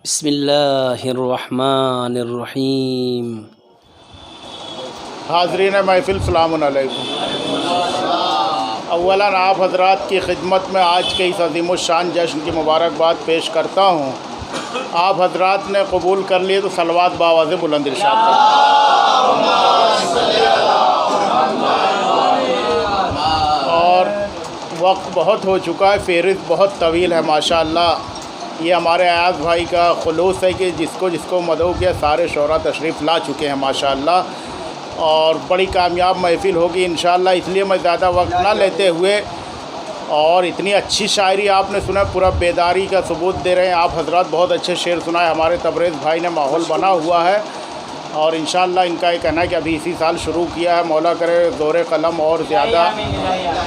बिस्मिल्लाहिर्रहमानिर्रहीम। हाज़रीन महफ़िल सलामुन अलैकुम। अव्वलन आप हज़रात की खिदमत में आज के इस अज़ीमुश्शान जश्न की मुबारकबाद पेश करता हूँ। आप हज़रात ने कबूल कर लिए तो सलवात बावाज़ बुलंद इरशाद करें। और वक्त बहुत हो चुका है, फ़हरिस्त बहुत तवील है माशाअल्लाह। ये हमारे अयाज़ भाई का खुलूस है कि जिसको मदऊ किया सारे शोरा तशरीफ़ ला चुके हैं माशाअल्लाह। और बड़ी कामयाब महफ़िल होगी इंशाअल्लाह। इसलिए मैं ज़्यादा वक्त ना लेते हुए, और इतनी अच्छी शायरी आपने सुना, पूरा बेदारी का सबूत दे रहे हैं आप हज़रात। बहुत अच्छे शेर सुनाए हमारे तबरेज़ भाई ने, माहौल बना हुआ है। और इंशाअल्लाह इनका ये कहना है कि अभी इसी साल शुरू किया है, मौला करे ज़ोर कलम और ज़्यादा।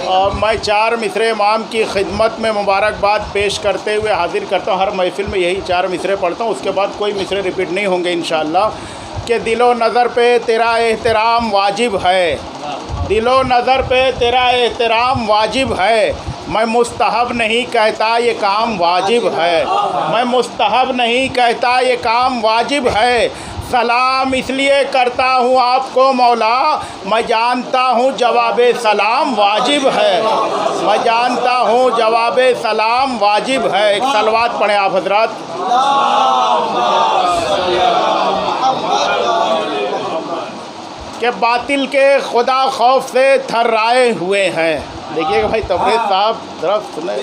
और मैं 4 मिसरे इमाम की खिदमत में मुबारकबाद पेश करते हुए हाज़िर करता हूँ। हर महफ़िल में यही 4 मिसरे पढ़ता हूँ, उसके बाद कोई मिसरे रिपीट नहीं होंगे इंशाअल्लाह। कि दिलो नज़र पे तेरा एहतराम वाजिब है, दिलो नज़र पे तेरा एहतराम वाजिब है। मैं मुस्तहब नहीं कहता ये काम वाजिब है, मैं मुस्तहब नहीं कहता ये काम वाजिब है। सलाम इसलिए करता हूँ आपको मौला, मैं जानता हूँ जवाबे सलाम वाजिब है, मैं जानता हूँ जवाबे सलाम वाजिब है। एक सलवात पढ़ें आप हज़रात। के बातिल के खुदा खौफ से थर्राए हुए हैं। देखिएगा भाई तबरेज़ साहब ज़रा सुने,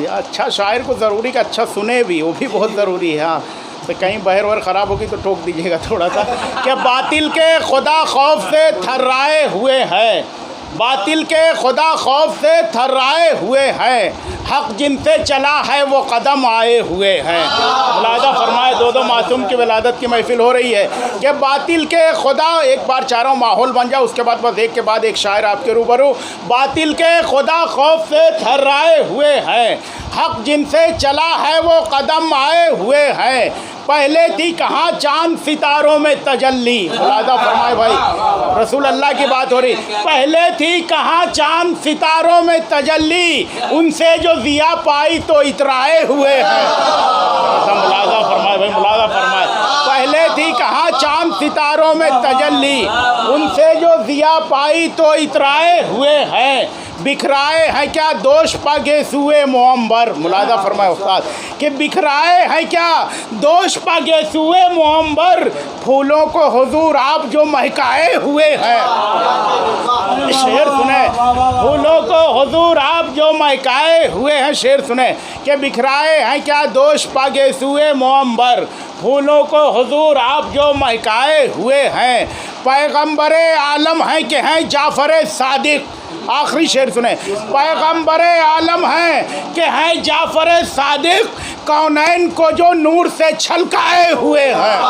ये अच्छा शायर को ज़रूरी कि अच्छा सुने भी, वो भी बहुत ज़रूरी है। हाँ, तो कहीं बहर वहर ख़राब होगी तो टोक दीजिएगा थोड़ा सा। कि बातिल के खुदा खौफ से थर्राए हुए हैं, बातिल के खुदा खौफ से थर्राए हुए हैं। हक़ जिनसे चला है वो कदम आए हुए हैं। मुलादा फरमाए, दो मासूम की विलादत की महफ़िल हो रही है। कि बातिल के खुदा, एक बार चारों माहौल बन जाए, उसके बाद बस एक के बाद एक शायर आपके रूबरू। बातिल के खुदा खौफ से थर्राए हुए हैं, हक़ जिनसे चला है वो कदम आए हुए हैं। पहले थी कहाँ चाँद सितारों में तजल्ली। मुलादा फरमाए भाई, रसूल अल्लाह की बात हो रही। पहले थी कहाँ चाँद सितारों में तजल्ली, उनसे जो ज़िया पाई तो इतराए हुए हैं। मुलादा फरमाए भाई, मुलादा फरमाए। पहले थी कहाँ चाँद सितारों में तजल्ली, उनसे जो ज़िया पाई तो इतराए हुए हैं। बिखराए हैं क्या दोष पगे सुए मोहम्बर। मुलादा फरमाए उस्ताद कि बिखराए हैं क्या दोष पगे सुए मोहम्बर, फूलों को हुजूर आप जो महकाए हुए हैं। शेर सुने, फूलों को हुजूर आप जो महकाए हुए हैं। शेर सुने कि बिखराए हैं क्या दोष पगे सुए मोहम्बर, फूलों को हुजूर आप जो महकाए हुए हैं। पैगंबरे आलम हैं कि हैं जाफ़र सादिक। आखिरी शेर सुने, पैगंबरे आलम हैं कि हैं जाफ़र सादिक, कौनैन को जो नूर से छलकाए हुए हैं।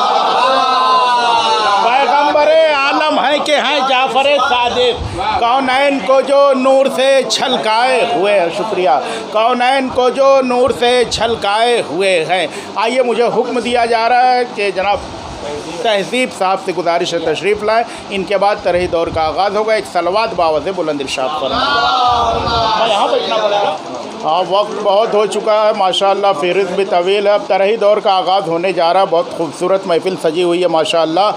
पैगंबरे आलम हैं कि हैं जाफ़र सादिक, कौनैन को जो नूर से छलकाए हुए हैं। शुक्रिया। कौनैन को जो नूर से छलकाए हुए हैं। आइए, मुझे हुक्म दिया जा रहा है कि जनाब तहज़ीब साहब से गुजारिश है तशरीफ़ लाएँ। इनके बाद तरही दौर का आगाज़ होगा। एक सलवात बावज़ बुलंद इरशाद फरमाएं। मैं यहाँ बैठना पड़ेगा। हाँ, वक्त बहुत हो चुका है माशाअल्लाह, फ़हरिस्त भी तवील है। अब तरही दौर का आगाज़ होने जा रहा है। बहुत खूबसूरत महफ़िल सजी हुई है माशाअल्लाह।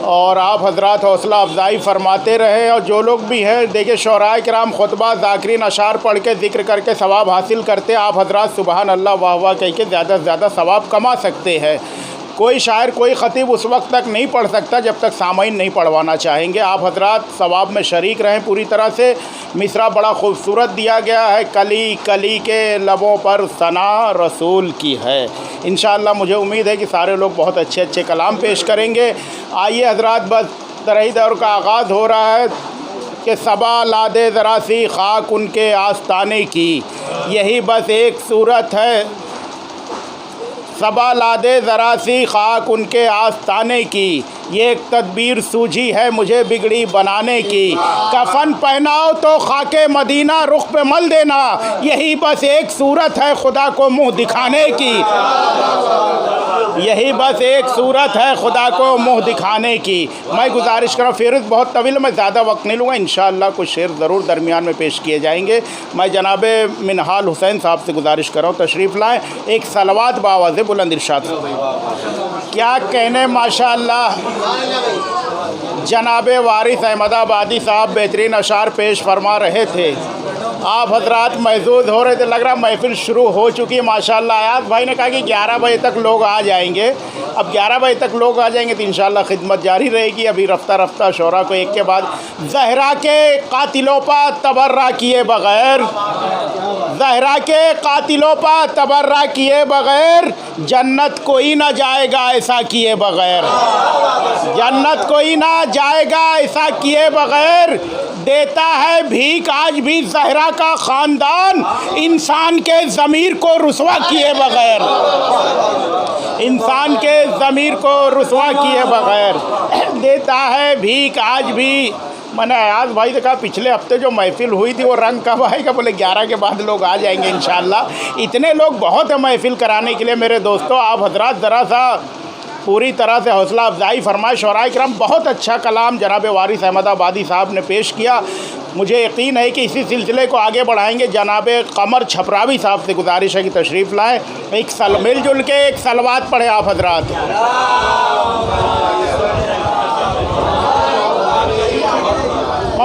और आप हज़रात हौसला अफजाई फ़रमाते रहे। और जो लोग भी हैं, देखिए शोराए किराम खुतबा ज़ाकिरीन अशार पढ़ के ज़िक्र करके सवाब हासिल करते। आप हज़रात सुबहान अल्लाह वाह वाह कह के ज़्यादा से ज़्यादा सवाब कमा सकते हैं। कोई शायर कोई ख़तीब उस वक्त तक नहीं पढ़ सकता जब तक सामाइन नहीं पढ़वाना चाहेंगे। आप हज़रात सवाब में शरीक रहें पूरी तरह से। मिसरा बड़ा खूबसूरत दिया गया है, कली कली के लबों पर सना रसूल की है। इंशाअल्लाह मुझे उम्मीद है कि सारे लोग बहुत अच्छे अच्छे कलाम पेश करेंगे। आइए हज़रात, बस तरही दौर का आगाज़ हो रहा है कि सबा लादे ज़रा सी खाक उनके आस्ताने की, यही बस एक सूरत है। सबा लादे ज़रा सी खाक उनके आस्ताने की, ये एक तदबीर सूझी है मुझे बिगड़ी बनाने की। कफन पहनाओ तो खाके मदीना रुख पे मल देना, यही बस एक सूरत है खुदा को मुँह दिखाने की। यही बस एक सूरत है खुदा को मुँह दिखाने की। मैं गुजारिश कर रहा हूँ, फेहरिस्त बहुत तवील, मैं ज़्यादा वक्त नहीं लूँगा, इंशाअल्लाह कुछ शेर ज़रूर दरमियान में पेश किए जाएंगे। मैं जनाब मिनहाल हुसैन साहब से गुजारिश कर रहा हूँ तशरीफ़ लाएँ, एक सलवात बावाज़ बुलंद इरशाद। क्या कहने माशाअल्लाह, जनाब वारिस अहमदाबादी साहब बेहतरीन अशार पेश फरमा रहे थे, आप हजरात महसूस हो रहे थे, लग रहा महफिल शुरू हो चुकी है माशाअल्लाह। आयात भाई ने कहा कि 11 बजे तक लोग आ जाएंगे, अब 11 बजे तक लोग आ जाएंगे तो इंशाअल्लाह खिदमत जारी रहेगी। अभी रफ्ता रफ्ता शोरा को एक के बाद ज़हरा के कातिलों पर तबर्रा किए बग़ैर, ज़हरा के कातिलों पर तबर्रा किए बग़ैर जन्नत कोई ना जाएगा ऐसा किए बग़ैर, जन्नत कोई ना जाएगा ऐसा किए बग़ैर। देता है भीख आज भी ज़हरा का ख़ानदान इंसान के ज़मीर को रुसवा किए बग़ैर, इंसान के ज़मीर को रुसवा किए बग़ैर देता है भीख आज भी। मैंने अयाज भाई से कहा पिछले हफ्ते जो महफ़िल हुई थी वो रंग कब आएगा, बोले 11 के बाद लोग आ जाएंगे इंशाअल्लाह। इतने लोग बहुत है महफ़िल कराने के लिए मेरे दोस्तों। आप हजरात ज़रा सा पूरी तरह से हौसला अफजाई फरमाए। शोराए किराम बहुत अच्छा कलाम जनाब वारिस अहमदाबादी साहब ने पेश किया, मुझे यकीन है कि इसी सिलसिले को आगे बढ़ाएंगे। जनाब कमर छपरावी साहब से गुजारिश है कि तशरीफ़ लाएँ, एक मिलजुल के एक सलवात पढ़े आप हजरात।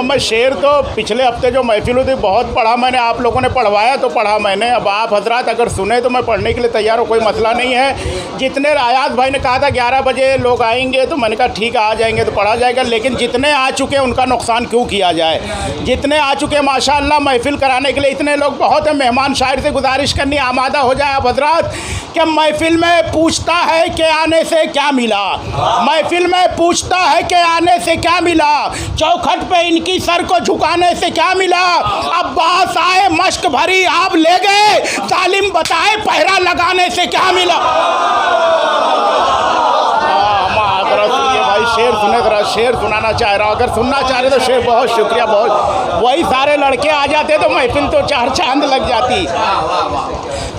मैं शेर तो पिछले हफ्ते जो महफिल हुई थी बहुत पढ़ा मैंने, आप लोगों ने पढ़वाया तो पढ़ा मैंने, अब आप हजरात अगर सुने तो मैं पढ़ने के लिए तैयार हूँ, कोई मसला नहीं है। जितने आयात भाई ने कहा था 11 बजे लोग आएंगे तो मैंने कहा ठीक है आ जाएंगे तो पढ़ा जाएगा, लेकिन जितने आ चुके हैं उनका नुकसान क्यों किया जाए। जितने आ चुके हैं माशाअल्लाह महफिल कराने के लिए इतने लोग बहुत हैं। मेहमान शायर से गुजारिश करनी आमादा हो जाए आप हजरात कि महफिल में पूछता है कि आने से क्या मिला, महफिल में पूछता है कि आने से क्या मिला, चौखट पे इनकी सर को झुकाने से क्या मिला। अब्बास आए मश्क भरी आप ले गए, तालिम बताए पहरा लगाने से क्या मिला। भाई शेर सुने, जरा शेर सुनाना चाह रहा हूँ, अगर सुनना चाह रहे तो शेर, बहुत शुक्रिया। बहुत वही सारे लड़के आ जाते तो महफिल तो 4 चांद लग जाती।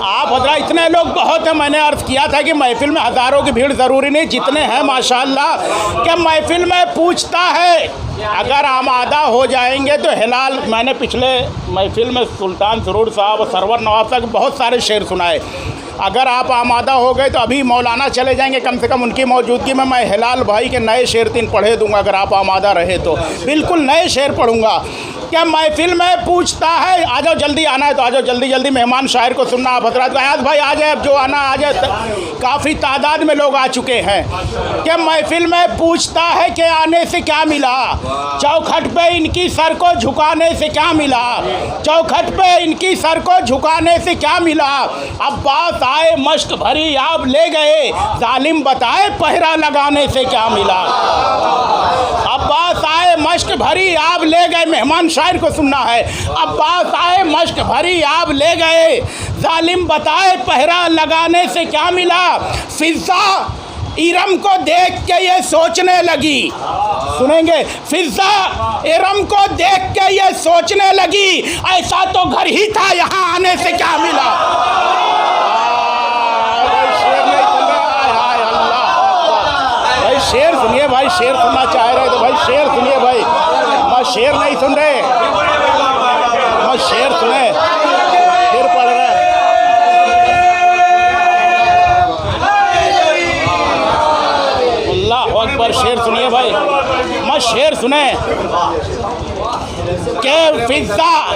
आप हजरा इतने लोग बहुत हैं, मैंने अर्ज़ किया था कि महफिल में हज़ारों की भीड़ ज़रूरी नहीं, जितने हैं माशाअल्लाह कि महफिल में पूछता है अगर आमादा हो जाएंगे तो हिलाल। मैंने पिछले महफिल में सुल्तान सरूर साहब और सरवर नवाब साहब बहुत सारे शेर सुनाए। अगर आप आमादा हो गए तो अभी मौलाना चले जाएंगे, कम से कम उनकी मौजूदगी में मैं हिलाल भाई के नए शेर 3 पढ़े दूंगा। अगर आप आमादा रहे तो बिल्कुल नए शेर पढ़ूंगा। क्या महफिल में पूछता है, आ जाओ जल्दी आना है तो आ जाओ जल्दी जल्दी, मेहमान शायर को सुनना आप हजरात। आयात भाई आ जाए, अब जो आना आ जाए, काफ़ी तादाद में लोग आ चुके हैं। क्या महफिल में पूछता है कि आने से क्या मिला, चौखट पे इनकी सर को झुकाने से क्या मिला, चौखट पे इनकी सर को झुकाने से क्या मिला। अब्बास आए मश्क भरी आप ले गए, जालिम बताए पहरा लगाने से क्या मिला। अब्बास आए मश्क भरी आप ले गए, मेहमान शायर को सुनना है। अब्बास आए मश्क भरी आप ले गए, जालिम बताए पहरा लगाने से क्या मिला। फिज़ा इरम को देख के ये सोचने लगी, सुनेंगे, फिज़ा इरम को देख के ये सोचने लगी, ऐसा तो घर ही था यहाँ आने से क्या मिला। भाई शेर सुनिए, भाई शेर सुनना चाह रहे तो भाई शेर सुनिए। भाई मैं शेर नहीं सुन रहे, मैं शेर सुने, फिर पढ़ रहे। पर शेर सुनिए भाई, मैं शेर सुने कि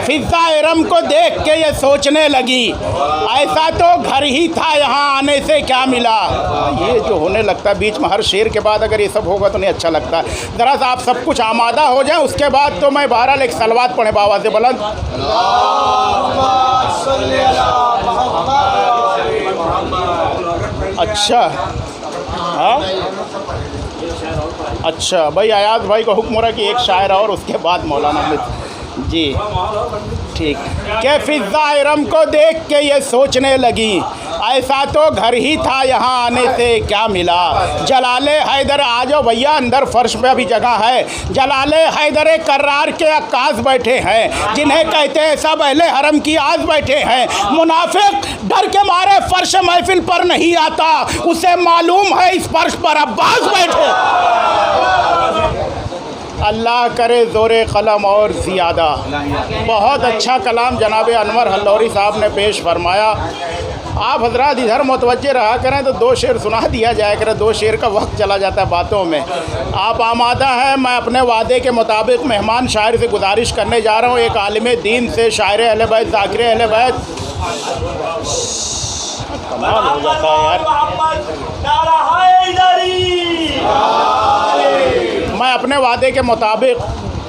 फिज़ा इरम को देख के ये सोचने लगी, ऐसा तो घर ही था यहाँ आने से क्या मिला। ये जो होने लगता है बीच में हर शेर के बाद अगर ये सब होगा तो नहीं अच्छा लगता। ज़रा सा आप सब कुछ आमादा हो जाए, उसके बाद तो मैं बहरहाल एक सलवात पढ़े बाबा से बुलंद। अच्छा हाँ अच्छा भाई, आयात भाई को हुक्म हो रहा कि एक शायर और उसके बाद मौलाना जी ठीक। के फिज़ा इरम को देख के ये सोचने लगी, ऐसा तो घर ही था, यहाँ आने से क्या मिला। जलाले हैदर, आ जाओ भैया अंदर, फर्श पे अभी जगह है। जलाले हैदर कर्रार के अक्कास बैठे हैं, जिन्हें कहते हैं सब अहले हरम की आज बैठे हैं। मुनाफिक डर के मारे फर्श महफिल पर नहीं आता, उसे मालूम है इस फर्श पर अब्बास बैठे। अल्लाह करे ज़ोरे कलम और ज़ियादा। बहुत अच्छा कलाम जनाब अनवर हल्लौरी साहब ने पेश फरमाया। आप हजरात इधर मुतवज्जे रहा करें तो 2 शेर सुना दिया जाए करे, 2 शेर का वक्त चला जाता है बातों में। आप आमादा हैं, मैं अपने वादे के मुताबिक मेहमान शायर से गुजारिश करने जा रहा हूँ, एक आलिम दीन से, शायर अहले बैत, ज़ाकिर अहले बैत। कमाल हो जाता है यार। मैं अपने वादे के मुताबिक,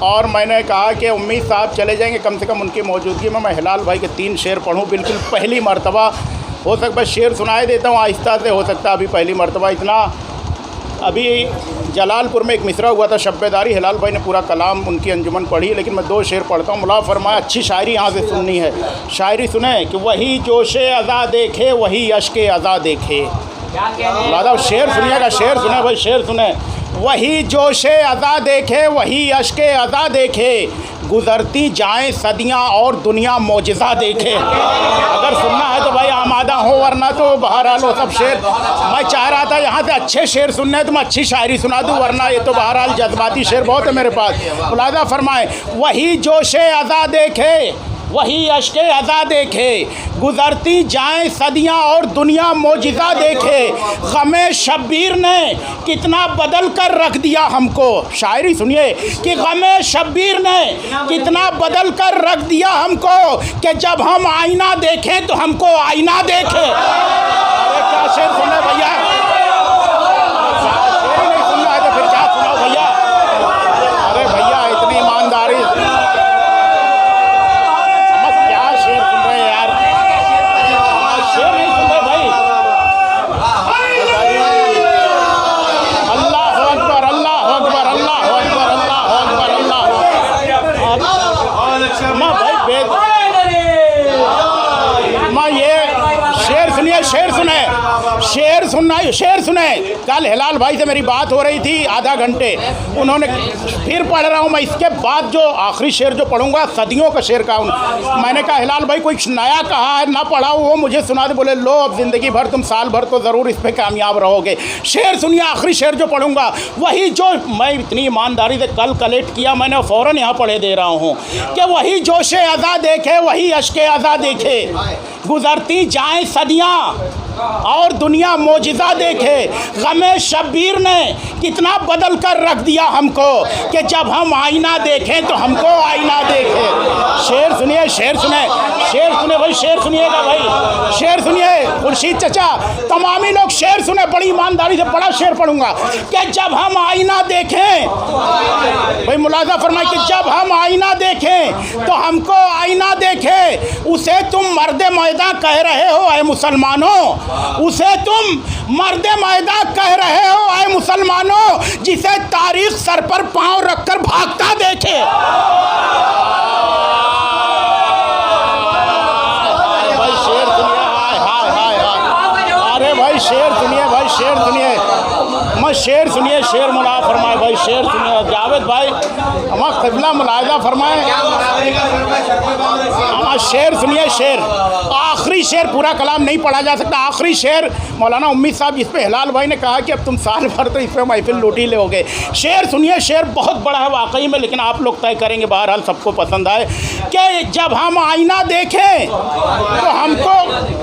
और मैंने कहा कि उम्मीद साहब चले जाएंगे, कम से कम उनकी मौजूदगी में मैं हिलाल भाई के 3 शेर पढ़ूं, बिल्कुल पहली मर्तबा। हो सकता है शेर सुनाए देता हूँ आहिस्ता से, हो सकता है अभी पहली मर्तबा इतना। अभी जलालपुर में एक मिसरा हुआ था शब्बेदारी, हिलाल भाई ने पूरा कलाम उनकी अंजुमन पढ़ी, लेकिन मैं 2 शेर पढ़ता हूँ। मुला फरमाया अच्छी शायरी यहाँ से सुननी है। शायरी सुने कि वही जोशे अज़ा देखे वही अश्के अज़ा देखे। मुलादा शेर सुनिएगा, शेर सुने भाई, शेर सुने। वही जोशे अज़ा देखे वही अश्के अज़ा देखे, गुज़रती जाएं सदियां और दुनिया मौजिज़ा देखे। अगर सुनना है तो भाई आमादा हो, वरना तो बहरहाल हो सब शेर। मैं चाह रहा था यहाँ से अच्छे शेर सुनने तो मैं अच्छी शायरी सुना दूँ, वरना ये तो बहरहाल जज्बाती शेर बहुत है मेरे पास। मुलादा फरमाए वही जोशे अज़ा देखे वही अश्के अज़ा देखे, गुज़रती जाएं सदियां और दुनिया मौजिज़ा देखे। ग़मे शब्बीर ने कितना बदल कर रख दिया हमको। शायरी सुनिए कि ग़मे शब्बीर ने कितना बदल कर रख दिया हमको, कि जब हम आईना देखें तो हमको आईना देखे। अरे क्या शेर सुने भैया, शेर नहीं सुनना है तो फिर क्या सुनाओ भैया। अरे भैया इतनी ईमानदारी, शेर सुने। कल हिलाल भाई से मेरी बात हो रही थी आधा घंटे, उन्होंने फिर पढ़ रहा हूँ मैं। इसके बाद जो आखिरी शेर जो पढ़ूंगा सदियों का शेर का, मैंने कहा हिलाल भाई कोई नया कहा है ना पढ़ा वो मुझे सुना दे। बोले लो अब ज़िंदगी भर तुम साल भर तो ज़रूर इस पर कामयाब रहोगे। शेर सुनिए, आखिरी शेर जो पढ़ूंगा वही जो मैं इतनी ईमानदारी से कल कलेक्ट किया मैंने, फ़ौरन यहाँ पढ़े दे रहा हूँ कि वही जोशे अज़ा देखे वही अश्के अज़ा देखे, गुज़रती जाएँ सदियाँ और दुनिया मौजिज़ा देखे। ग़मे शब्बीर ने कितना बदल कर रख दिया हमको, कि जब हम आईना देखें तो हमको आईना देखे। शेर सुनिए, शेर सुने, शेर सुने भाई, शेर सुनिएगा भाई, शेर सुनिए। खुर्शीद चचा तमामी लोग शेर सुने, बड़ी ईमानदारी से बड़ा शेर पढ़ूंगा कि जब हम आईना देखें, भाई मुलाजा फरमाए कि जब हम आईना देखें तो हमको आईना देखे। उसे तुम मर्द मैदा कह रहे हो ऐ मुसलमानों, उसे तुम मर्द मैदा कह रहे हो ऐ मुसलमानों, जिसे तारीख सर पर पांव रखकर भागता देखे। अरे भाई शेर सुनिए, हाय हाय हाय हाय। अरे भाई शेर सुनिए, भाई शेर सुनिए, मैं शेर सुनिए, शेर मुला फरमाए भाई, शेर सुनिए। जावेद भाई हम क़िबला मुलाहिज़ा फरमाए, शेर सुनिए, शेर आखिरी शेर, पूरा कलाम नहीं पढ़ा जा सकता। आखिरी शेर मौलाना उम्मीद साहब जिस पे हिलाल भाई ने कहा कि अब तुम साल भर तो इस पर महफिल लूट ही लोगे। शेर सुनिए, शेर बहुत बड़ा है वाकई में, लेकिन आप लोग तय करेंगे बहरहाल सबको पसंद आए। कि जब हम आईना देखें तो हमको,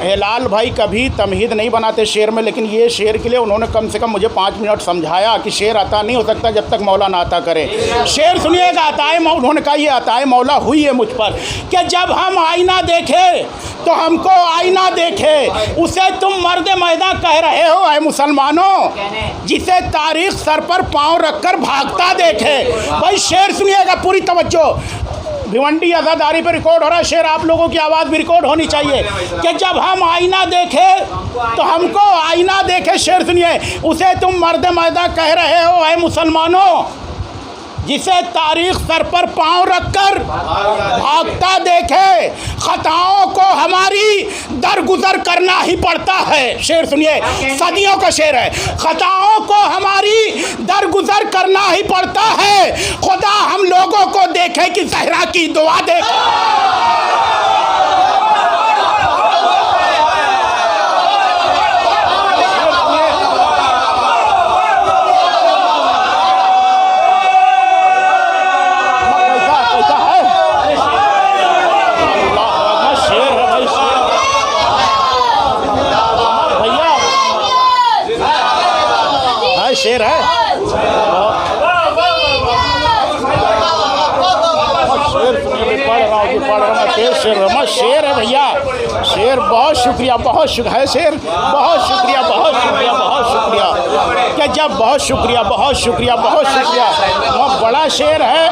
हिलाल भाई कभी तमहीद नहीं बनाते शेर में, लेकिन ये शेर के लिए उन्होंने कम से कम मुझे 5 मिनट समझाया कि शेर अता नहीं हो सकता जब तक मौला ना अता करे। शेर सुनिएगा, अताए उन्होंने कहा ये अताए मौला हुई है मुझ पर, कि जब हम आईना देखे तो हमको आईना देखे। उसे तुम मर्द मैदा कह रहे हो ऐ मुसलमानों, जिसे तारीख सर पर पांव रखकर भागता देखे। भाई शेर सुनिएगा, पूरी तवज्जो। भिवंडी आज़ादारी पर रिकॉर्ड हो रहा है शेर, आप लोगों की आवाज़ भी रिकॉर्ड होनी चाहिए कि जब हम आईना देखे तो हमको आईना देखे। शेर सुनिए, उसे तुम मर्द मैदा कह रहे हो ऐ मुसलमानों, जिसे तारीख सर पर पांव रखकर भागता देखे, खताओं को हमारी दरगुजर करना ही पड़ता है। शेर सुनिए, सदियों का शेर है। खताओं को हमारी दरगुजर करना ही पड़ता है, खुदा हम लोगों को देखे कि ज़हरा की दुआ देखे। शेर है, शेर है भैया, शेर। बहुत शुक्रिया, बहुत शुक्रिया है शेर, बहुत शुक्रिया, बहुत शुक्रिया, बहुत शुक्रिया। क्या जब बहुत शुक्रिया, बहुत शुक्रिया, बहुत शुक्रिया। बहुत बड़ा शेर है।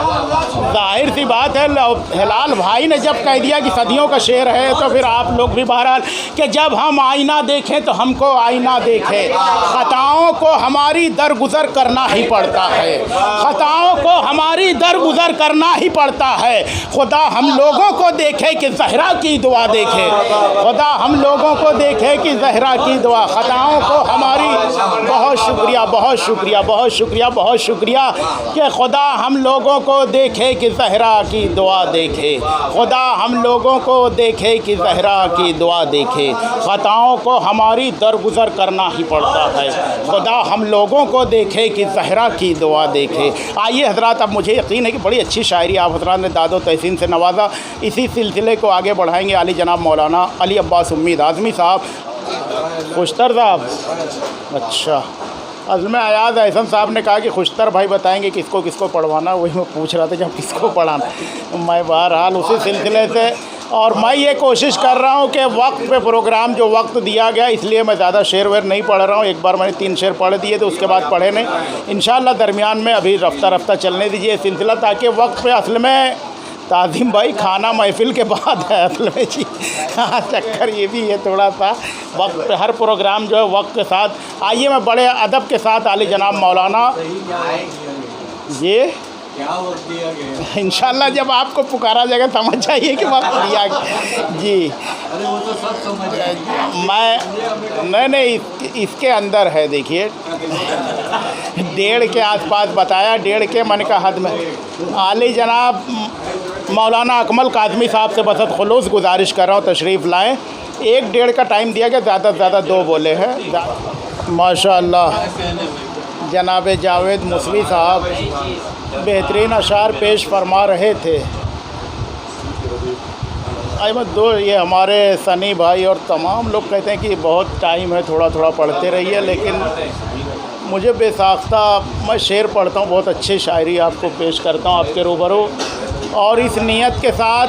जाहिर सी बात है, हिलाल भाई ने जब कह दिया कि सदियों का शेर है, तो फिर आप लोग भी बहरहाल कि जब हम आईना देखें तो हमको आईना देखे। खताओं को हमारी दरगुजर करना ही पड़ता है, खताओं को हमारी दरगुजर करना ही पड़ता है। खुदा हम लोगों को देखे कि ज़हरा की दुआ देखे, खुदा हम लोगों को देखे कि ज़हरा की दुआ। खताओं को हमारी, बहुत शुक्रिया, बहुत शुक्रिया, बहुत शुक्रिया, बहुत शुक्रिया कि खुदा हम लोगों को देखे कि ज़हरा की दुआ देखे, खुदा हम लोगों को देखे कि ज़हरा की दुआ देखे। खताओं को हमारी दरगुजर करना ही पड़ता है, खुदा हम लोगों को देखे कि ज़हरा की दुआ देखे। आइए हज़रात, अब मुझे यकीन है कि बड़ी अच्छी शायरी आप हज़रात ने दादो तहसीन से नवाजा। इसी सिलसिले को आगे बढ़ाएंगे आली जनाब मौलाना अली अब्बास उम्मीद आज़मी साहब, खुशतर साहब। अच्छा, असल में अयाज एहसन साहब ने कहा कि खुशतर भाई बताएंगे किसको किसको पढ़वाना, वही मैं पूछ रहा था जब किसको पढ़ाना। मैं बहरहाल उसी सिलसिले से, और मैं ये कोशिश कर रहा हूँ कि वक्त पे प्रोग्राम जो वक्त दिया गया, इसलिए मैं ज़्यादा शेर वेर नहीं पढ़ रहा हूँ। एक बार मैंने 3 शेर पढ़ दिए तो उसके बाद पढ़े नहीं। इंशाअल्लाह दरमियान में अभी रफ्ता रफ्ता चलने दीजिए सिलसिला, ताकि वक्त पे असल में ताज़ीम भाई खाना महफिल के बाद है असल में जी। हाँ, चक्कर ये भी है थोड़ा सा, वक्त पे हर प्रोग्राम जो है वक्त के साथ। आइए मैं बड़े अदब के साथ आली जनाब मौलाना, ये क्या वक्त दिया गया, इंशाअल्लाह जब आपको पुकारा जाएगा समझ जाइए कि वक्त दिया गया जी। अरे वो तो सब समझ जाएंगे। मैं नहीं, इसके अंदर है, देखिए 1.5 के आसपास बताया, 1.5 के मन का हद में। आली जनाब मौलाना अकमल काज़मी साहब से बसत खुलूस गुजारिश कर रहा हूँ तशरीफ़ लाएँ। 1.5 का टाइम दिया गया, ज़्यादा से ज़्यादा 2 बोले हैं। माशाअल्लाह जनाब जावेद मुसवी साहब बेहतरीन अशार पेश फरमा रहे थे। अहमद दो, ये हमारे सनी भाई और तमाम लोग कहते हैं कि बहुत टाइम है, थोड़ा थोड़ा पढ़ते रहिए, लेकिन मुझे बेसाख्ता मैं शेर पढ़ता हूँ, बहुत अच्छी शायरी आपको पेश करता हूँ आपके रूबरू, और इस नीयत के साथ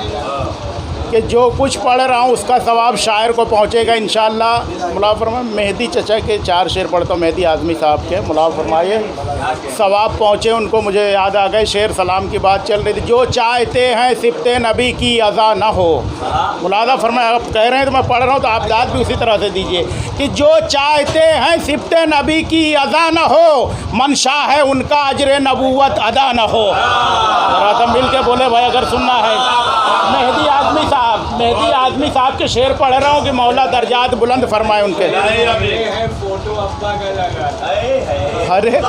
कि जो कुछ पढ़ रहा हूँ उसका सवाब शायर को पहुँचेगा इंशाअल्लाह। मुला फरमाए, मेहदी चचा के 4 शेर पढ़ता हूँ, मेहदी आज़मी साहब के, मुला फरमाए सवाब पहुँचे उनको। मुझे याद आ गए शेर, सलाम की बात चल रही थी। जो चाहते हैं सिफ़ते नबी की अज़ा न हो, मुलादा फरमाए, आप कह रहे हैं तो मैं पढ़ रहा हूँ तो आप दाद भी उसी तरह से दीजिए कि जो चाहते हैं सिफ़ते नबी की अज़ा न हो, मंशा है उनका अजर नबूवत अदा न हो। ज़रा मिल के बोले भाई अगर सुनना है। मेहदी आज़मी साहब, मेहदी आज़मी साहब के शेर पढ़ रहा हूँ कि मौला दर्जात बुलंद फरमाए उनके। फोटो अब्बा का लगा, अरे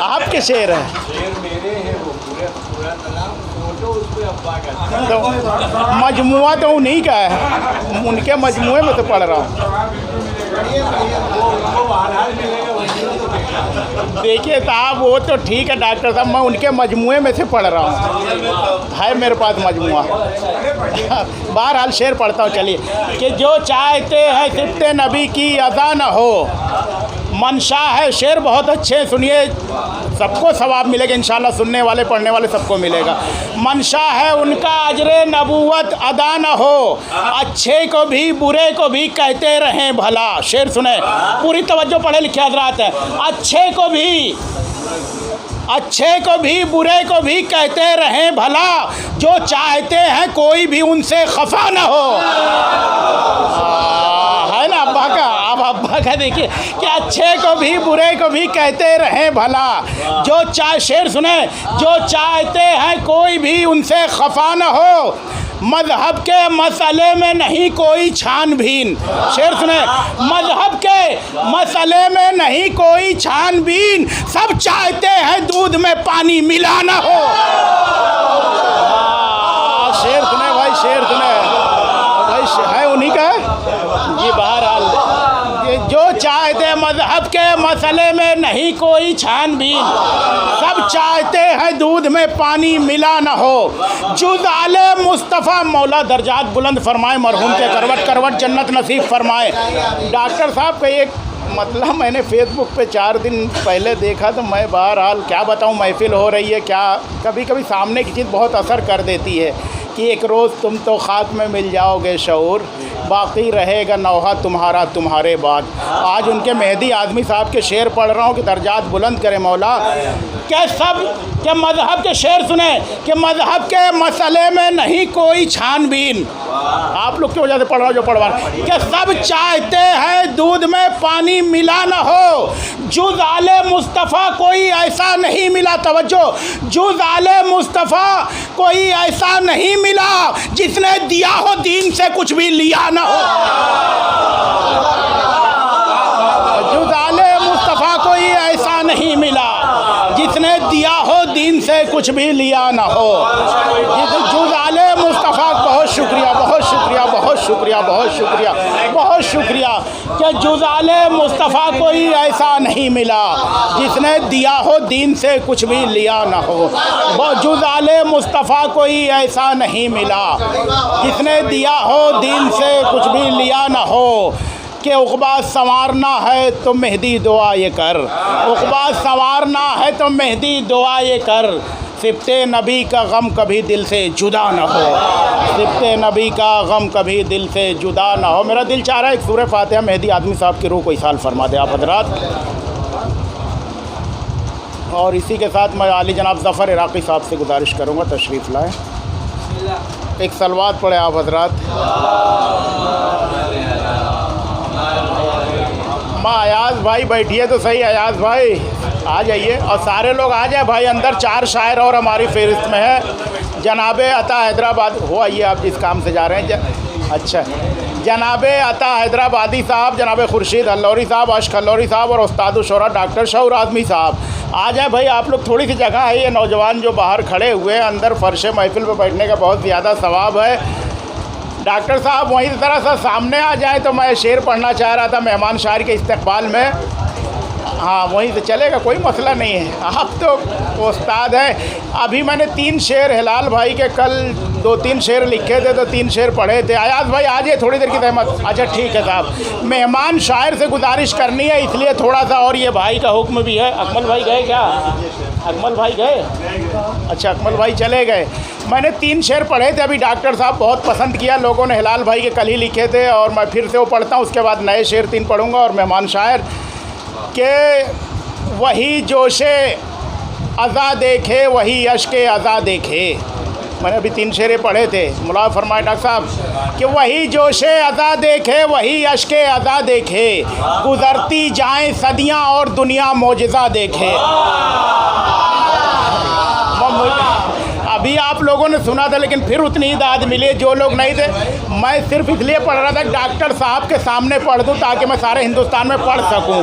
आपके शेर हैं, शेर मेरे हैं, वो पूरा फोटो उस पे अब्बा का, तो मजमुआ तो उन्हीं का है, उनके मजमुए में तो पढ़ रहा हूँ। देखिए साहब वो तो ठीक है डॉक्टर साहब, मैं उनके मजमुए में से पढ़ रहा हूँ, है मेरे पास मजमुआ। बहरहाल शेर पढ़ता हूँ, चलिए कि जो चाहते हैं सिफ़ते नबी की अज़ा न हो, मंशा है। शेर बहुत अच्छे, सुनिए सबको सवाब मिलेगा इंशाअल्लाह, सुनने वाले पढ़ने वाले सबको मिलेगा। मंशा है उनका अजरे नबूवत अदा न हो, अच्छे को भी बुरे को भी कहते रहें भला। शेर सुने, पूरी तवज्जो पढ़े लिखे हज़रात है। अच्छे को भी बुरे को भी कहते रहें भला, जो चाहते हैं कोई भी उनसे खफा न हो। है ना अब्बा का, अब हुआ क्या देखिए कि अच्छे को भी बुरे को भी कहते रहें भला, जो शेर सुने, जो चाहते हैं कोई भी उनसे खफा न हो, मजहब के मसले में नहीं कोई छानबीन। शेर सुने, मजहब के मसले में नहीं कोई छानबीन, सब चाहते हैं दूध में पानी मिला ना हो। शेर सुने भाई, शेर सुने भाई, है उन्हीं का जी। बहरहाल जो चाहते मजहब के मसले में नहीं कोई छानबीन, सब चाहते हैं दूध में पानी मिला न हो। जुज़ आले मुस्तफ़ा, मौला दर्जात बुलंद फरमाए, मरहूम के करवट करवट जन्नत नसीब फरमाए। डॉक्टर साहब का एक मतलब मैंने फेसबुक पे 4 दिन पहले देखा तो मैं बहरहाल क्या बताऊं, महफिल हो रही है क्या, कभी कभी सामने की चीज़ बहुत असर कर देती है कि एक रोज़ तुम तो खाक में मिल जाओगे शऊर, बाकी रहेगा नौहा तुम्हारा तुम्हारे बाद। आज उनके मेहदी आज़मी साहब के शेर पढ़ रहा हूँ कि दर्जात बुलंद करे मौला। क्या सब के मज़हब के शेर सुने कि मज़हब के मसले में नहीं कोई छानबीन, आप लोग की वजह से पढ़ रहा हूँ जो पढ़वा, कि सब चाहते हैं दूध में पानी मिला न हो। जुज़ आले मुस्तफ़ा कोई ऐसा नहीं मिला, तवज्जो, जुज़ आले मुस्तफ़ा कोई ऐसा नहीं मिला जिसने दिया हो दीन से कुछ भी लिया न हो। जुज़ आले मुस्तफ़ा कोई ऐसा नहीं मिला जिसने दिया हो दीन से कुछ भी लिया ना हो। जुज़ आले मुस्तफ़ा, बहुत शुक्रिया, बहुत शुक्रिया, बहुत शुक्रिया, बहुत शुक्रिया, बहुत शुक्रिया कि जुज़ आले मुस्तफ़ा कोई ऐसा नहीं मिला जिसने दिया हो दीन से कुछ भी लिया ना हो। जुज़ आले मुस्तफ़ा कोई ऐसा नहीं मिला जिसने दिया हो दीन से कुछ भी लिया ना हो। कि उक़बा संवारना है तो मेहदी दुआ ये कर, उक़बा संवारना है तो मेहदी दुआ ये कर, सिफ़्ते नबी का गम कभी दिल से जुदा ना हो, सिफ़्ते नबी का गम कभी दिल से जुदा ना हो। मेरा दिल चाह रहा है एक सूरह फ़ातिहा मेहदी आज़मी साहब की रूह को इसाल फरमा दे आप हज़रात। और इसी के साथ मैं आली जनाब ज़फ़र इराक़ी साहब से गुजारिश करूँगा तशरीफ़ लाएँ, एक सलवात पढ़े आप हज़रात। माँ अयाज़ भाई बैठिए तो सही, अयाज़ भाई आ जाइए और सारे लोग आ जाए भाई अंदर। 4 शायर और हमारी फ़हरिस्त में है। जनाब अता हैदराबाद हो, आइए आप जिस काम से जा रहे हैं। अच्छा, जनाब अता हैदराबादी साहब, जनाब खुर्शीद अल्लौरी साहब, अश्क अल्लौरी साहब और उस्ताद शुरा डॉक्टर शऊर आज़मी साहब आ जाए भाई। आप लोग थोड़ी सी जगह है, ये नौजवान जो बाहर खड़े हुए हैं, अंदर फ़र्श महफिल पर बैठने का बहुत ज़्यादा सवाब है। डॉक्टर साहब वहीं तरह से सामने आ जाए तो मैं शेर पढ़ना चाह रहा था मेहमान शायर के इस्तकबाल में। हाँ वहीं से चलेगा, कोई मसला नहीं है, आप तो उस्ताद हैं। अभी मैंने 3 शेर हिलाल भाई के कल 2-3 शेर लिखे थे तो 3 शेर पढ़े थे। अयाज़ भाई आ जाइए थोड़ी देर की रहमत। अच्छा ठीक है साहब, मेहमान शायर से गुजारिश करनी है इसलिए थोड़ा सा, और ये भाई का हुक्म भी है। अकमल भाई गए क्या? अकमल भाई गए? अच्छा अकमल भाई चले गए। मैंने 3 शेर पढ़े थे अभी, डॉक्टर साहब बहुत पसंद किया लोगों ने, हिलाल भाई के कल ही लिखे थे और मैं फिर से वो पढ़ता हूँ, उसके बाद नए शेर 3 पढ़ूँगा और मेहमान शायर के वही जोशे अज़ा देखे वही अश्के अज़ा देखे। मैंने अभी 3 शेरे पढ़े थे, मुलाज़ फरमाए डॉक्टर साहब कि वही जोशे अज़ा देखे वही अश्के अज़ा देखे, गुज़रती जाएं सदियां और दुनिया मोजिज़ा देखे। अभी आप लोगों ने सुना था लेकिन फिर उतनी ही दाद मिली जो लोग नहीं थे। मैं सिर्फ इसलिए पढ़ रहा था डॉक्टर साहब के सामने पढ़ दूं ताकि मैं सारे हिंदुस्तान में पढ़ सकूं,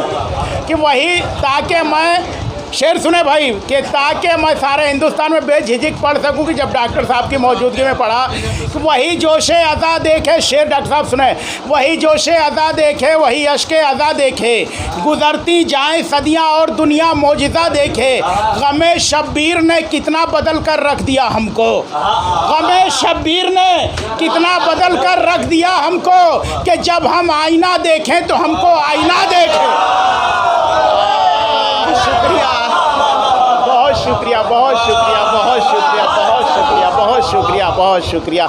कि वही ताकि मैं शेर सुने भाई, कि ताकि मैं सारे हिंदुस्तान में बेझिझक पढ़ सकूं कि जब डॉक्टर साहब की मौजूदगी में पढ़ा कि वही जोशे अज़ा देखे। शेर डॉक्टर साहब सुने, वही जोशे अज़ा देखे वही अश्के अज़ा देखे, गुज़रती जाएं सदियां और दुनिया मोजिज़ा देखे। गमे शब्बीर ने कितना बदल कर रख दिया हमको, गमे शब्बीर ने कितना बदल कर रख दिया हमको, कि जब हम आईना देखें तो हमको आईना देखें। शुक्रिया, बहुत शुक्रिया, बहुत शुक्रिया, बहुत शुक्रिया, बहुत शुक्रिया, बहुत शुक्रिया, बहुत शुक्रिया।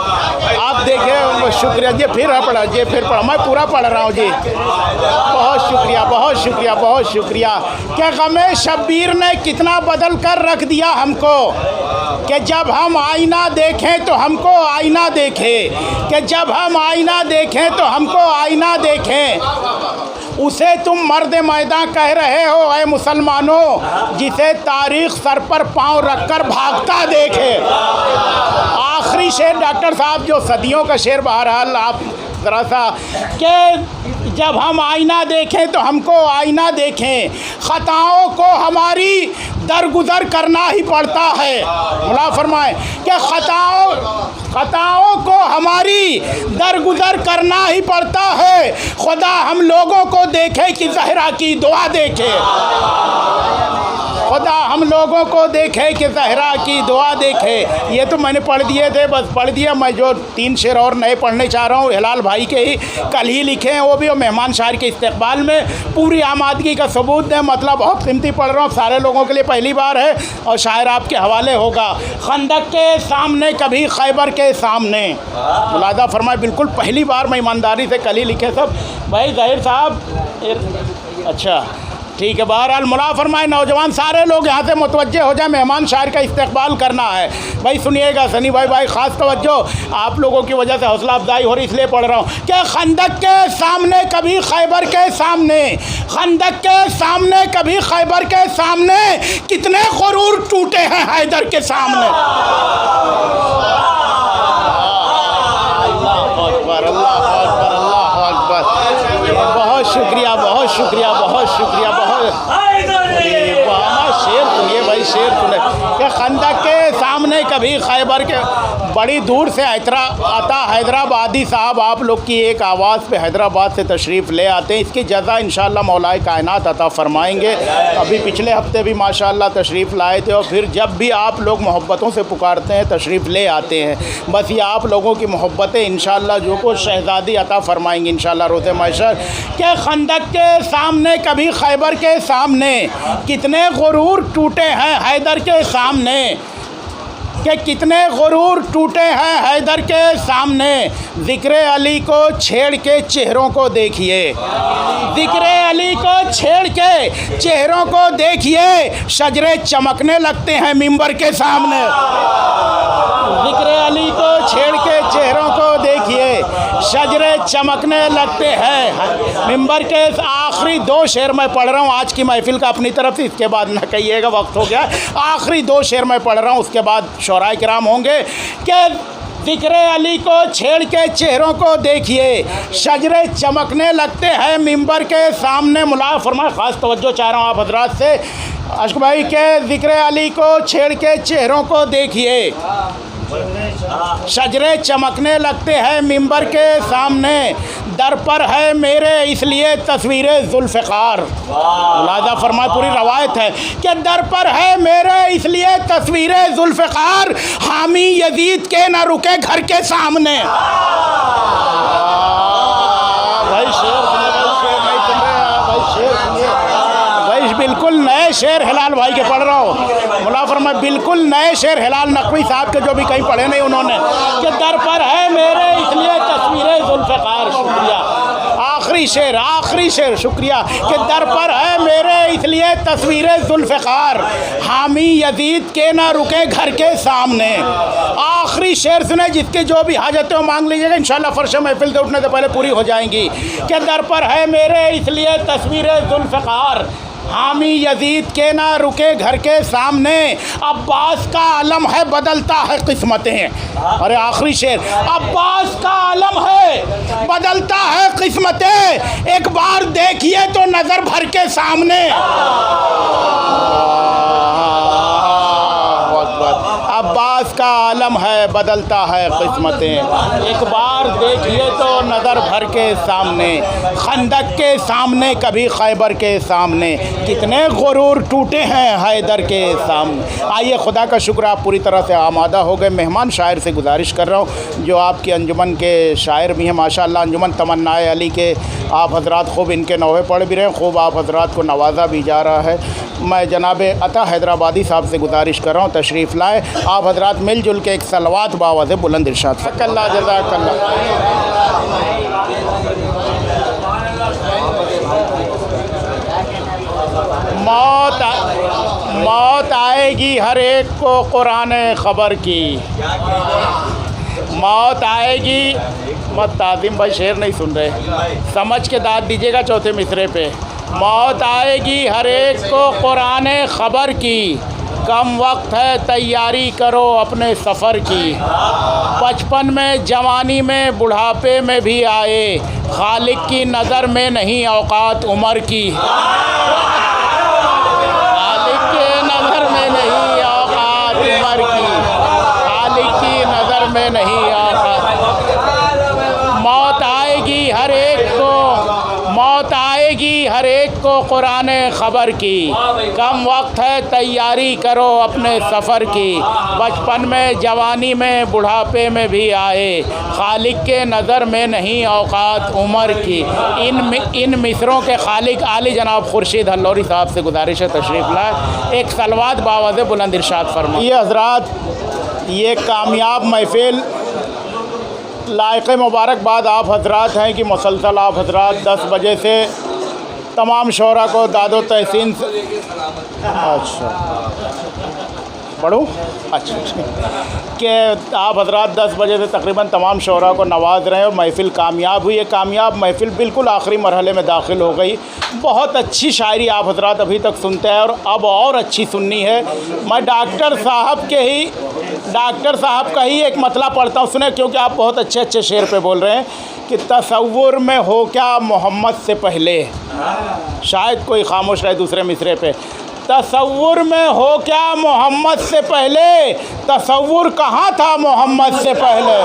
आप देखें शुक्रिया जी, फिर पढ़ा जी, फिर पढ़ा, मैं पूरा पढ़ रहा हूँ जी। बहुत शुक्रिया, बहुत शुक्रिया, बहुत शुक्रिया। कि गमे शब्बीर ने कितना बदल कर रख दिया हमको, कि जब हम आईना देखें तो हमको आईना देखे, कि जब हम आईना देखें तो हमको आईना देखें। उसे तुम मर्द मैदान कह रहे हो ऐ मुसलमानों, जिसे तारीख सर पर पांव रखकर भागता देखे। आखिरी शेर डॉक्टर साहब, जो सदियों का शेर, बहरहाल आप ज़रा सा कि जब हम आईना देखें तो हमको आईना देखें, ख़ताओं को हमारी दरगुज़र करना ही पड़ता है। मुला फरमाए कि ख़ताओं को हमारी दरगुज़र करना ही पड़ता है। खुदा हम लोगों को देखे कि ज़हरा की दुआ देखे, खुदा हम लोगों को देखे कि ज़हरा की दुआ देखे। ये तो मैंने पढ़ दिए थे, बस पढ़ दिया। मैं जो 3 शेर और नए पढ़ने चाह रहा हूँ, हिलाल भाई के ही कल ही लिखे हैं, वो भी मेहमान शायर के इस्तकबाल में पूरी आमादगी का सबूत है। मतलब बहुत कीमती पढ़ रहा हूँ, सारे लोगों के लिए पहली बार है और शायर आपके हवाले होगा। खंदक के सामने कभी खैबर के सामने, मुलादा फरमाए बिल्कुल पहली बार मैं ईमानदारी से कल ही लिखे सब भाई। ज़ाहिर साहब अच्छा ठीक है। बहरहाल मुला फरमाए नौजवान सारे लोग यहाँ से मुतवज्जे हो जाए, मेहमान शायर का इस्तकबाल करना है। भाई सुनिएगा सनी भाई ख़ास तवज्जो, आप लोगों की वजह से हौसला अफजाई हो रही इसलिए पढ़ रहा हूँ कि खंदक के सामने कभी खैबर के सामने, खंदक के सामने कभी खैबर के सामने, कितने गुरूर टूटे हैं हैदर के सामने। बहुत शुक्रिया, बहुत शुक्रिया, बहुत शुक्रिया, बहुत शेर सुनिए भाई, शेर सुने कि खंदक के सामने कभी खैबर के। बड़ी दूर से आता हैदराबादी साहब आप लोग की एक आवाज़ पे हैदराबाद से तशरीफ़ ले आते हैं, इसकी जज़ा इंशाअल्लाह मौलाए कायनात अता फ़रमाएंगे। अभी पिछले हफ्ते भी माशाअल्लाह तशरीफ़ लाए थे और फिर जब भी आप लोग मोहब्बतों से पुकारते हैं तशरीफ़ ले आते हैं। बस ये आप लोगों की मोहब्बतें इंशाअल्लाह जो को शहज़ादी अता फ़रमाएंगी इंशाअल्लाह रोज़े महशर। के खंदक के सामने कभी खैबर के सामने, कितने गुरूर टूटे हैं हैदर के सामने, कि कितने गुरूर टूटे हैं हैदर के सामने। ज़िक्र अली को छेड़ के चेहरों को देखिए, ज़िक्र अली को छेड़ के चेहरों को देखिए, शजरे चमकने लगते हैं मिंबर के सामने। ज़िक्र अली को छेड़ के चेहरों को देखिए, शजरे चमकने लगते हैं मिंबर के। आखिरी 2 शेर मैं पढ़ रहा हूँ आज की महफिल का अपनी तरफ से, इसके बाद न कहिएगा वक्त हो गया। आखिरी 2 शेर मैं पढ़ रहा हूँ, उसके बाद शोराए किराम होंगे। कि ज़िक्र अली को छेड़ के चेहरों को देखिए, शजरे चमकने लगते हैं मिंबर के सामने। मुला फरमाए ख़ास तवज्जो चाह रहा हूँ आप हजरात से अश्क भाई के, ज़िक्र अली को छेड़ के चेहरों को देखिए, शजरे चमकने लगते हैं मिंबर के सामने। दर पर है मेरे इसलिए तस्वीरें ज़ुल्फ़िकार। मुलादा फरमाए पूरी रवायत है कि दर पर है मेरे इसलिए तस्वीरें ज़ुल्फ़िकार, हामी यजीद के न रुके घर के सामने। भाई शेर सुनिए, भाई शेर नहीं सुन रहे, भाई शेर सुनिए भाई। बिल्कुल नए शेर हिलाल भाई के पढ़ रहा हूँ। मुला फरमाए बिल्कुल नए शेर हिलाल नकवी साहब के, जो भी कहीं पढ़े नहीं उन्होंने, कि दर पर है मेरे इसलिए तस्वीरें ज़ुल्फ़िकार। शुक्रिया। आखिरी शेर शुक्रिया कि दर पर है मेरे इसलिए तस्वीरें ज़ुल्फ़िकार, हामी यजीद के ना रुके घर के सामने। आखिरी शेर सुने, जिसकी जो भी हाजतें हो मांग लीजिएगा इंशाअल्लाह फर्श महफिल से उठने से पहले पूरी हो जाएंगी। कि दर पर है मेरे इसलिए तस्वीरें ज़ुल्फ़िकार, हामी यजीद के ना रुके घर के सामने। अब्बास का आलम है बदलता है किस्मतें। अरे आखिरी शेर, अब्बास का आलम है बदलता है किस्मतें, एक बार देखिए तो नज़र भर के सामने। अब्बास का आलम है बदलता है किस्मतें, एक बार देखिए तो नज़र भर के सामने। खंदक के सामने कभी खैबर के सामने, कितने गुरूर टूटे हैं हैदर के सामने। आइए खुदा का शुक्र आप पूरी तरह से आमादा हो गए। मेहमान शायर से गुजारिश कर रहा हूँ जो आपकी अंजुमन के शायर भी हैं माशाअल्लाह, अंजुमन तमन्नाए अली के आप हजरात खूब इनके नौहे पढ़ भी रहे हैं, खूब आप हजरात को नवाजा भी जा रहा है। मैं जनाब अता हैदराबादी साहब से गुजारिश कर रहा हूँ तशरीफ़ लाए, आप हजरात मिलजुल के एक सलवात बावाज़ बुलंद इरशाद फ़कल्ला जज़ाकल्लाह। मौत आएगी हर एक को कुरान खबर की, मौत आएगी, मत ताज़िम भाई शेर नहीं सुन रहे, समझ के दाद दीजिएगा चौथे मिसरे पे। मौत आएगी हर एक को कुराने ख़बर की, कम वक्त है तैयारी करो अपने सफ़र की। बचपन में, जवानी में, बुढ़ापे में भी आए, खालिक की नज़र में नहीं औकात उम्र की। खालिक की नज़र में नहीं औकात उम्र की, खालिक की नज़र में नहीं औकात। मौत आएगी हर एक को, मौत आएगी हर एक को कुराने ख़बर की, कम वक्त है तैयारी करो अपने सफ़र की। बचपन में, जवानी में, बुढ़ापे में भी आए, खालिक के नज़र में नहीं औकात उम्र की। इन मिसरों के खालिक आली जनाब खुर्शीद हल्लौरी साहब से गुजारिश है तशरीफ़ लाए, एक सलवात बावज़ बुलंद इरशाद फरमा। ये हज़रात, ये कामयाब महफ़िल लायक़ मुबारकबाद आप हज़रात हैं कि मुसलसल आप हज़रात 10 बजे से तमाम शोरा को दादो तहसीन से, अच्छा पढ़ूँ, अच्छा कि आप हज़रात 10 बजे से तकरीबन तमाम शोरा को नवाज़ रहे हैं और महफ़िल कामयाब हुई है। कामयाब महफ़िल बिल्कुल आखिरी मरहले में दाखिल हो गई। बहुत अच्छी शायरी आप हज़रात अभी तक सुनते हैं और अब और अच्छी सुननी है। मैं डॉक्टर साहब का ही एक मतला पढ़ता हूँ, सुने, क्योंकि आप बहुत अच्छे अच्छे शेर पे बोल रहे हैं कि तसव्वुर में हो क्या मोहम्मद से पहले, शायद कोई खामोश रहे दूसरे मिसरे पे। तसव्वुर में हो क्या मोहम्मद से पहले, तसव्वुर कहाँ था मोहम्मद से पहले।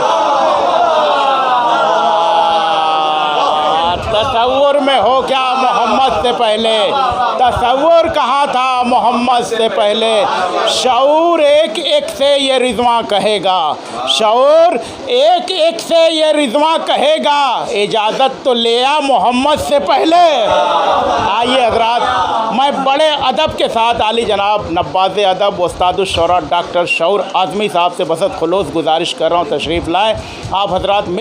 तसव्वुर में हो क्या मोहम्मद से पहले, तसव्वुर कहाँ था मोहम्मद से पहले। शऊर एक एक से ये रिज़वां कहेगा, शऊर एक एक से ये रिज़वां कहेगा, इजाज़त तो लिया मोहम्मद से पहले। आइए हज़रात, मैं बड़े अदब के साथ आली जनाब नब्बाज़ अदब उस्तादुश शोरा डॉक्टर शऊर आज़मी साहब से बसत खुलूस गुजारिश कर रहा हूँ तशरीफ़ लाएँ। आप हज़रात